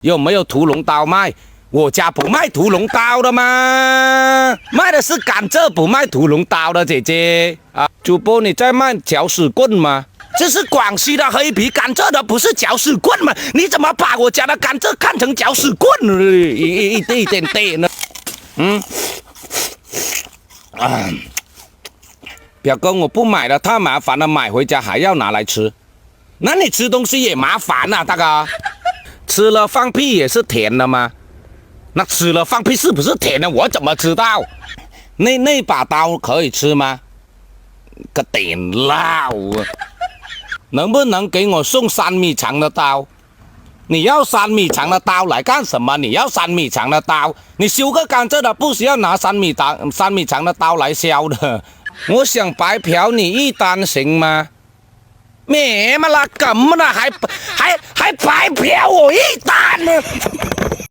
有没有屠龙刀卖？我家不卖屠龙刀的吗？卖的是甘蔗，不卖屠龙刀的姐姐啊！主播你在卖搅屎棍吗？这是广西的黑皮甘蔗的，不是搅屎棍吗？你怎么把我家的甘蔗看成搅屎棍一点点呢？表哥，我不买了，太麻烦了，买回家还要拿来吃。那你吃东西也麻烦啊，大哥。吃了放屁也是甜的吗？那吃了放屁是不是甜的？我怎么知道？那把刀可以吃吗？个点老，能不能给我送3米长的刀？你要3米长的刀来干什么？你要3米长的刀，你修个甘蔗的不需要拿3米长的刀来削的。我想白嫖你一单行吗？咩嘛啦咁啦，还白嫖我一单呢？